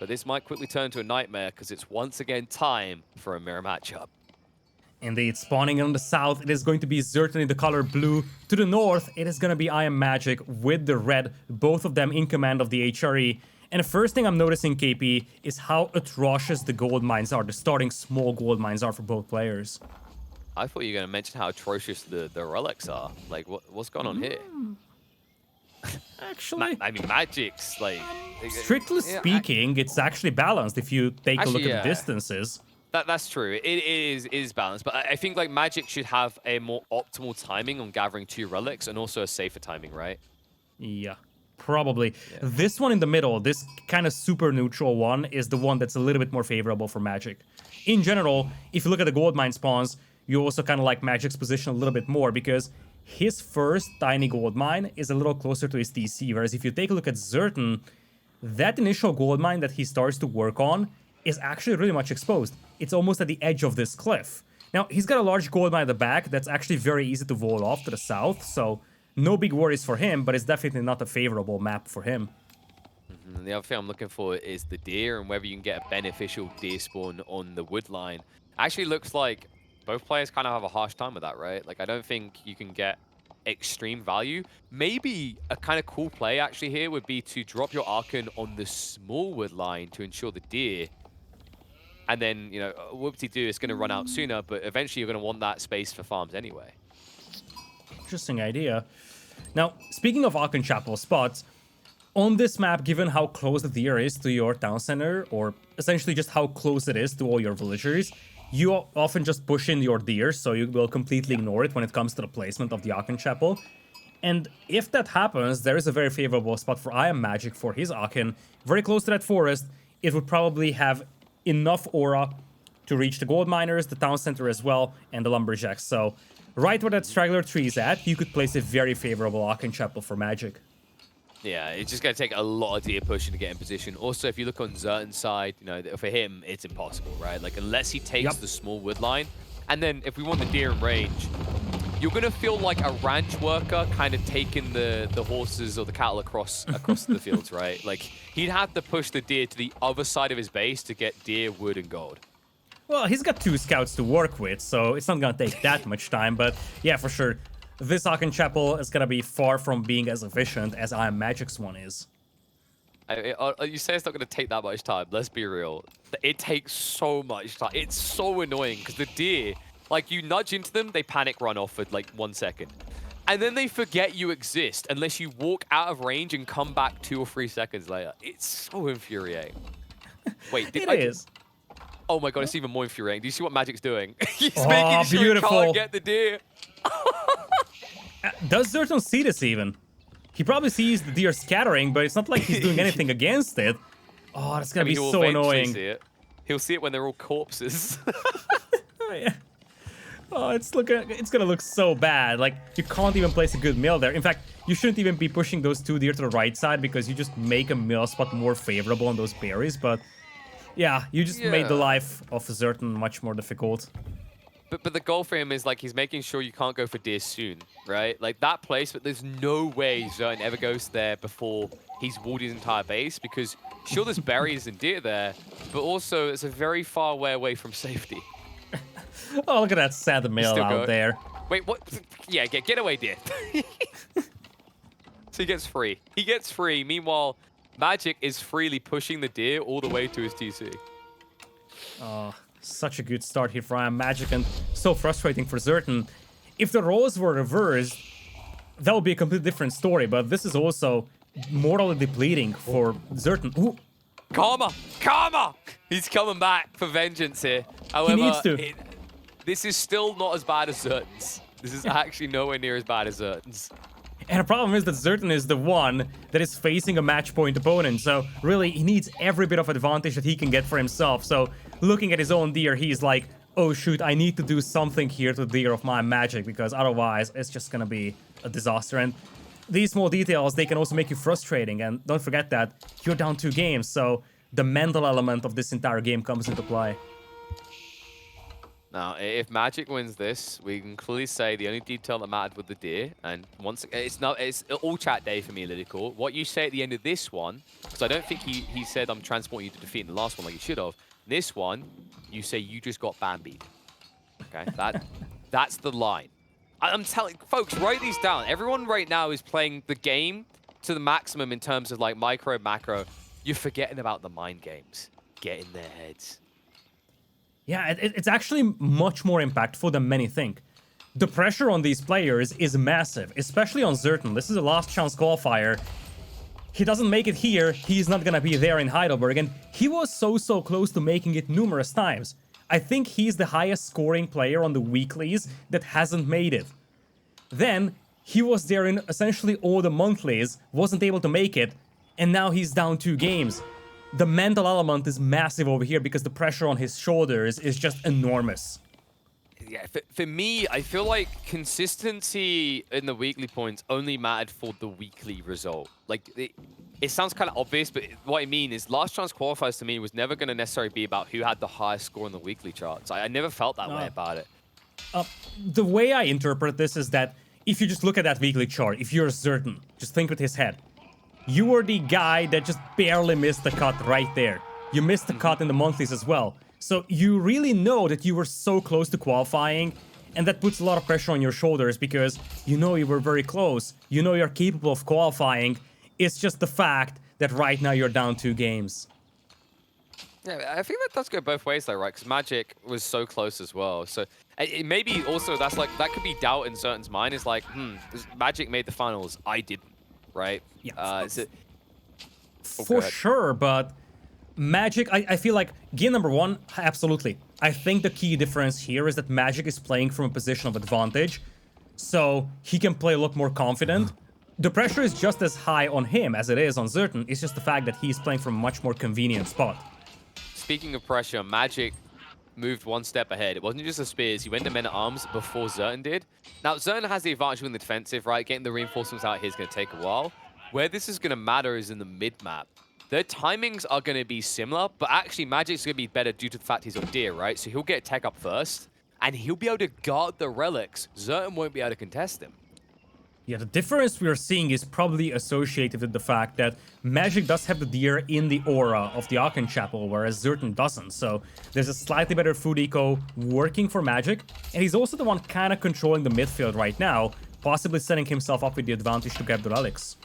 But this might quickly turn to a nightmare because it's once again time for a mirror matchup. Indeed, spawning on the south, it is going to be ZertoN in the color blue. To the north, it is going to be IamMagic with the red, both of them in command of the HRE. And the first thing I'm noticing, KP, is how atrocious the gold mines are, the starting small gold mines are for both players. I thought you were going to mention how atrocious the relics are. Like, what's going on here? Actually, I mean, Magic's like... strictly speaking, it's actually balanced if you take a look at the distances. That's true. It is balanced, but I think like Magic should have a more optimal timing on gathering 2 relics and also a safer timing, right? Yeah, probably. Yeah. This one in the middle, this kind of super neutral one, is the one that's a little bit more favorable for Magic. In general, if you look at the gold mine spawns, you also kind of like Magic's position a little bit more because his first tiny gold mine is a little closer to his TC, whereas if you take a look at ZertoN, that initial gold mine that he starts to work on is actually really much exposed. It's almost at the edge of this cliff. Now, he's got a large gold mine at the back that's actually very easy to wall off to the south, so no big worries for him, but it's definitely not a favorable map for him. The other thing I'm looking for is the deer and whether you can get a beneficial deer spawn on the wood line. Actually looks like both players kind of have a harsh time with that, right? Like, I don't think you can get extreme value. Maybe a kind of cool play actually here would be to drop your Archon on the small wood line to ensure the deer. And then, you know, whoop-de-doo, it's going to run out sooner, but eventually you're going to want that space for farms anyway. Interesting idea. Now, speaking of Archon Chapel spots, on this map, given how close the deer is to your town center, or essentially just how close it is to all your villagers, you often just push in your deer, so you will completely ignore it when it comes to the placement of the Archon Chapel. And if that happens, there is a very favorable spot for IamMagic for his Archon. Very close to that forest, it would probably have enough aura to reach the gold miners, the town center as well, and the lumberjacks. So right where that straggler tree is at, you could place a very favorable Archon Chapel for Magic. Yeah, it's just going to take a lot of deer pushing to get in position. Also, if you look on ZertoN's side, you know, for him, it's impossible, right? Like, unless he takes the small wood line, and then if we want the deer in range, you're going to feel like a ranch worker kind of taking the horses or the cattle across the fields, right? Like, he'd have to push the deer to the other side of his base to get deer, wood, and gold. Well, he's got 2 scouts to work with, so it's not going to take that much time. But yeah, for sure, this Archon Chapel is going to be far from being as efficient as IamMagic's one is. You say it's not going to take that much time. Let's be real. It takes so much time. It's so annoying because the deer, like, you nudge into them, they panic run off for like 1 second. And then they forget you exist unless you walk out of range and come back 2 or 3 seconds later. It's so infuriating. Wait, it is. Oh my god, it's even more infuriating. Do you see what Magic's doing? He's making sure beautiful. He can't get the deer. Does ZertoN see this even? He probably sees the deer scattering, but it's not like he's doing anything against it. Oh, that's gonna be so annoying. See it. He'll see it when they're all corpses. Oh, yeah. Oh, it's gonna look so bad. Like, you can't even place a good mill there. In fact, you shouldn't even be pushing those 2 deer to the right side because you just make a mill spot more favorable on those berries. But yeah, you just made the life of ZertoN much more difficult. But the goal for him is, like, he's making sure you can't go for deer soon, right? Like, that place, but there's no way ZertoN ever goes there before he's walled his entire base, because sure, there's berries and deer there, but also it's a very far way away from safety. Oh, look at that sad mill out there. Wait, what? Yeah, get away, deer. So he gets free. He gets free. Meanwhile, Magic is freely pushing the deer all the way to his TC. Oh, such a good start here for IamMagic, and so frustrating for ZertoN. If the roles were reversed, that would be a completely different story, but this is also morally depleting for ZertoN. Ooh. Karma! Karma! He's coming back for vengeance here. However, he needs to. This is still not as bad as ZertoN's. This is actually nowhere near as bad as ZertoN's. And the problem is that ZertoN is the one that is facing a match point opponent, so really he needs every bit of advantage that he can get for himself. So looking at his own deer, he's like, oh shoot, I need to do something here to the deer of my Magic, because otherwise it's just gonna be a disaster. And these small details, they can also make you frustrating, and don't forget that you're down 2 games, so the mental element of this entire game comes into play. Now, if Magic wins this, we can clearly say the only detail that mattered was the deer. And once it's all chat day for me, Lidakor. What you say at the end of this one, because I don't think he said I'm transporting you to defeat in the last one like he should have. This one, you say you just got Bambied. Okay, that's the line. I'm telling folks, write these down. Everyone right now is playing the game to the maximum in terms of like micro, macro. You're forgetting about the mind games. Get in their heads. Yeah, it's actually much more impactful than many think. The pressure on these players is massive, especially on ZertoN. This is a last chance qualifier. He doesn't make it here, he's not gonna be there in Heidelberg, and he was so close to making it numerous times. I think he's the highest scoring player on the weeklies that hasn't made it. Then, he was there in essentially all the monthlies, wasn't able to make it, and now he's down 2 games. The mental element is massive over here because the pressure on his shoulders is just enormous. Yeah, for me, I feel like consistency in the weekly points only mattered for the weekly result. Like, it sounds kind of obvious, but what I mean is last chance qualifiers to me was never going to necessarily be about who had the highest score in the weekly charts. I never felt that way about it. The way I interpret this is that if you just look at that weekly chart, if you're ZertoN, just think with his head. You were the guy that just barely missed the cut right there. You missed the cut in the monthlies as well. So you really know that you were so close to qualifying, and that puts a lot of pressure on your shoulders because you know you were very close. You know you're capable of qualifying. It's just the fact that right now you're down 2 games. Yeah, I think that does go both ways though, right? Because Magic was so close as well. So it maybe also that could be doubt in ZertoN's mind. Is like, Magic made the finals, I didn't. Right? Yeah. Oh, for sure, but Magic, I feel like game number 1, absolutely. I think the key difference here is that Magic is playing from a position of advantage, so he can play a lot more confident. The pressure is just as high on him as it is on ZertoN. It's just the fact that he's playing from a much more convenient spot. Speaking of pressure, Magic moved 1 step ahead. It wasn't just the spears. He went to men-at-arms before ZertoN did. Now, ZertoN has the advantage in the defensive, right? Getting the reinforcements out here is going to take a while. Where this is going to matter is in the mid-map. Their timings are going to be similar, but actually Magic's going to be better due to the fact he's on deer, right? So he'll get tech up first, and he'll be able to guard the relics. ZertoN won't be able to contest him. Yeah, the difference we are seeing is probably associated with the fact that Magic does have the deer in the aura of the Aachen Chapel, whereas ZertoN doesn't. So there's a slightly better food eco working for Magic, and he's also the one kind of controlling the midfield right now, possibly setting himself up with the advantage to get the relics.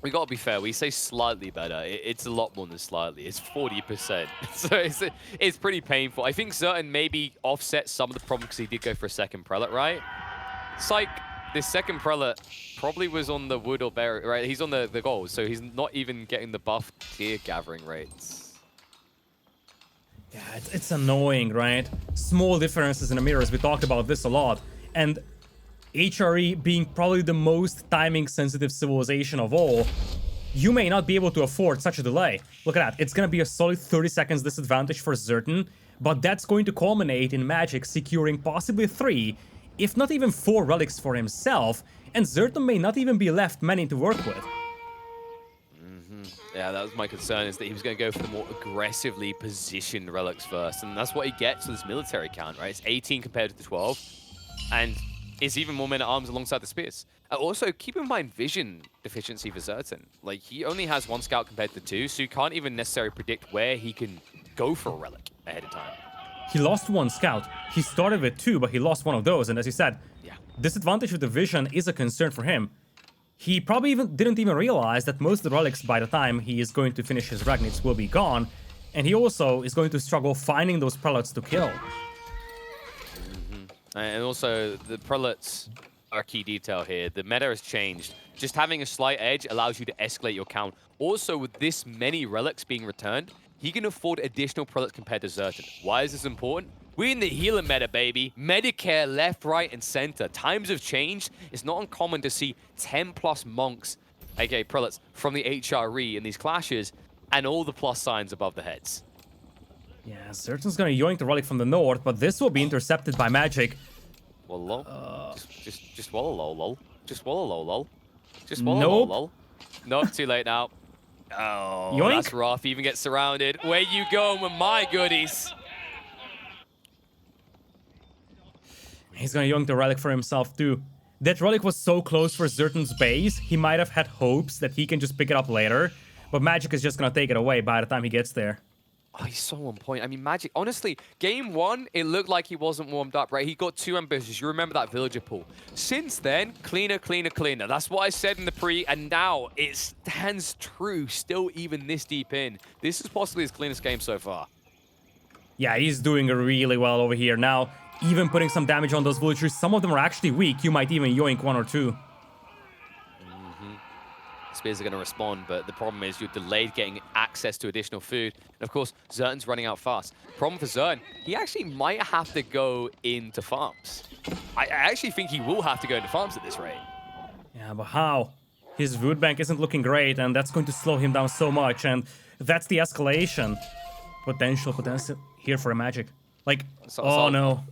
We gotta be fair, we say slightly better. It's a lot more than slightly. It's 40%. So it's pretty painful. I think ZertoN maybe offset some of the problems because he did go for a second prelate, right? It's like this second prelate probably was on the wood or berry, right? He's on the gold, so he's not even getting the buff clear gathering rates. Yeah, it's annoying, right? Small differences in the mirrors. We talked about this a lot. And HRE being probably the most timing-sensitive civilization of all, you may not be able to afford such a delay. Look at that. It's going to be a solid 30 seconds disadvantage for ZertoN, but that's going to culminate in Magic securing possibly 3, if not even 4 relics for himself, and ZertoN may not even be left many to work with. Yeah, that was my concern, is that he was going to go for the more aggressively positioned relics first, and that's what he gets with this military count, right? It's 18 compared to the 12, and it's even more men-at-arms alongside the spears. Also, keep in mind vision deficiency for ZertoN. Like, he only has 1 scout compared to 2, so you can't even necessarily predict where he can go for a relic ahead of time. He lost 1 scout. He started with 2, but he lost 1 of those, and as you said, disadvantage with the vision is a concern for him. He probably didn't even realize that most of the relics, by the time he is going to finish his Ragnits, will be gone, and he also is going to struggle finding those prelates to kill. And also, the prelates are a key detail here. The meta has changed. Just having a slight edge allows you to escalate your count. Also, with this many relics being returned, he can afford additional prelates compared to ZertoN. Why is this important? We're in the healer meta, baby. Medicare left, right, and center. Times have changed. It's not uncommon to see 10+ monks, aka prelates, from the HRE in these clashes, and all the plus signs above the heads. Yeah, ZertoN's gonna yoink the relic from the north, but this will be intercepted by Magic. Wallow? Just wallow, lol. Just wallow, lol. Just wallow, lol. Nope, too late now. Oh, yoink. That's rough. He even gets surrounded. Where you going with my goodies? He's gonna yoink the relic for himself too. That relic was so close for ZertoN's base, he might have had hopes that he can just pick it up later, but Magic is just gonna take it away by the time he gets there. Oh, he's so on point. I mean, Magic, honestly, game 1, it looked like he wasn't warmed up, right? He got 2 ambitious. You remember that villager pool. Since then, cleaner, cleaner, cleaner. That's what I said in the pre, and now it stands true, still even this deep in. This is possibly his cleanest game so far. Yeah, he's doing really well over here. Now, even putting some damage on those villagers, some of them are actually weak. You might even yoink 1 or 2. Spears are going to respond, but the problem is you're delayed getting access to additional food. And of course, ZertoN's running out fast. Problem for ZertoN, he actually might have to go into farms. I actually think he will have to go into farms at this rate. Yeah, but how? His food bank isn't looking great, and that's going to slow him down so much, and that's the escalation. Potential here for a Magic. Like, oh no.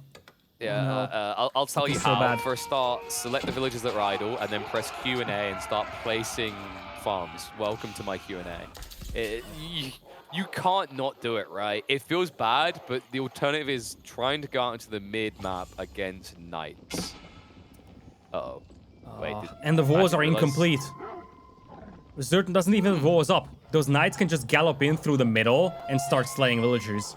Yeah, I'll tell you so how. bad. For a start, select the villages that are idle, and then press Q and A and start placing farms. Welcome to my Q&A. You can't not do it, right? It feels bad, but the alternative is trying to go out into the mid-map against Knights. Uh-oh. Wait, and the walls are incomplete. ZertoN doesn't even walls up. Those Knights can just gallop in through the middle and start slaying villagers.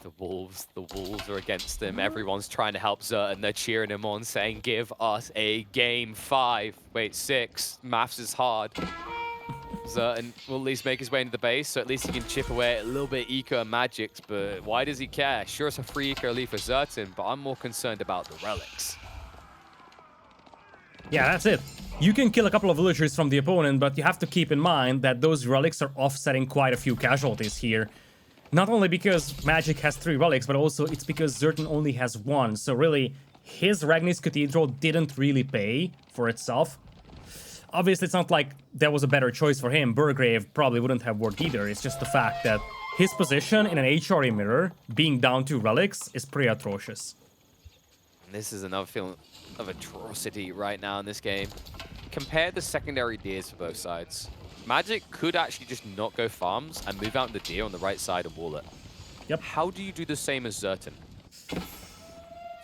The wolves are against him. Everyone's trying to help ZertoN. They're cheering him on, saying, give us a game 5. Wait, 6. Maths is hard. ZertoN will at least make his way into the base, so at least he can chip away a little bit eco and magics, but why does he care? Sure, it's a free eco elite for ZertoN, but I'm more concerned about the relics. Yeah, that's it. You can kill a couple of villagers from the opponent, but you have to keep in mind that those relics are offsetting quite a few casualties here. Not only because Magic has 3 relics, but also it's because ZertoN only has 1. So really, his Ragni's Cathedral didn't really pay for itself. Obviously, it's not like there was a better choice for him. Burgrave probably wouldn't have worked either. It's just the fact that his position in an HRE mirror, being down 2 relics, is pretty atrocious. This is another feeling of atrocity right now in this game. Compare the secondary deers for both sides. Magic could actually just not go farms and move out the deer on the right side and wall it. Yep. How do you do the same as ZertoN?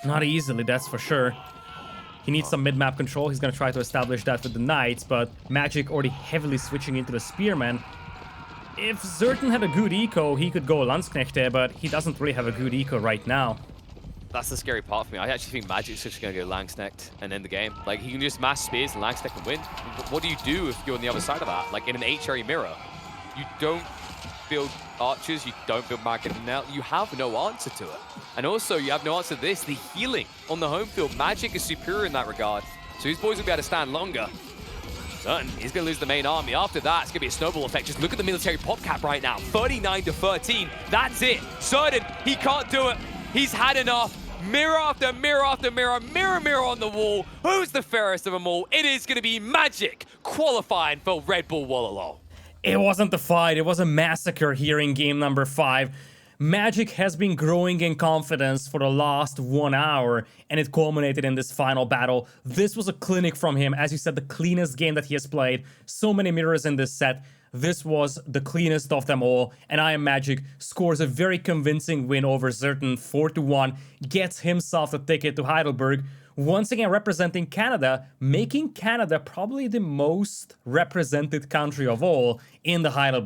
Not easily, that's for sure. He needs some mid-map control. He's going to try to establish that with the Knights, but Magic already heavily switching into the Spearman. If ZertoN had a good eco, he could go Landsknechte, but he doesn't really have a good eco right now. That's the scary part for me. I actually think Magic's just going to go Langsknecht and end the game. Like, he can just mass spears and Langsknecht and win. What do you do if you're on the other side of that? Like, in an HRE mirror, you don't build archers, you don't build Magnet. Now, you have no answer to it. And also, you have no answer to this. The healing on the home field. Magic is superior in that regard. So his boys will be able to stand longer. ZertoN, he's going to lose the main army. After that, it's going to be a snowball effect. Just look at the military pop cap right now. 39 to 13. That's it. ZertoN, he can't do it. He's had enough. Mirror after mirror after mirror, mirror on the wall. Who's the fairest of them all? It is going to be Magic qualifying for Red Bull Wololo. It wasn't a fight, it was a massacre here in game number 5. Magic has been growing in confidence for the last 1 hour, and it culminated in this final battle. This was a clinic from him, as you said, the cleanest game that he has played. So many mirrors in this set. This was the cleanest of them all, and IamMagic scores a very convincing win over ZertoN 4-1, gets himself a ticket to Heidelberg, once again representing Canada, making Canada probably the most represented country of all in the Heidelberg.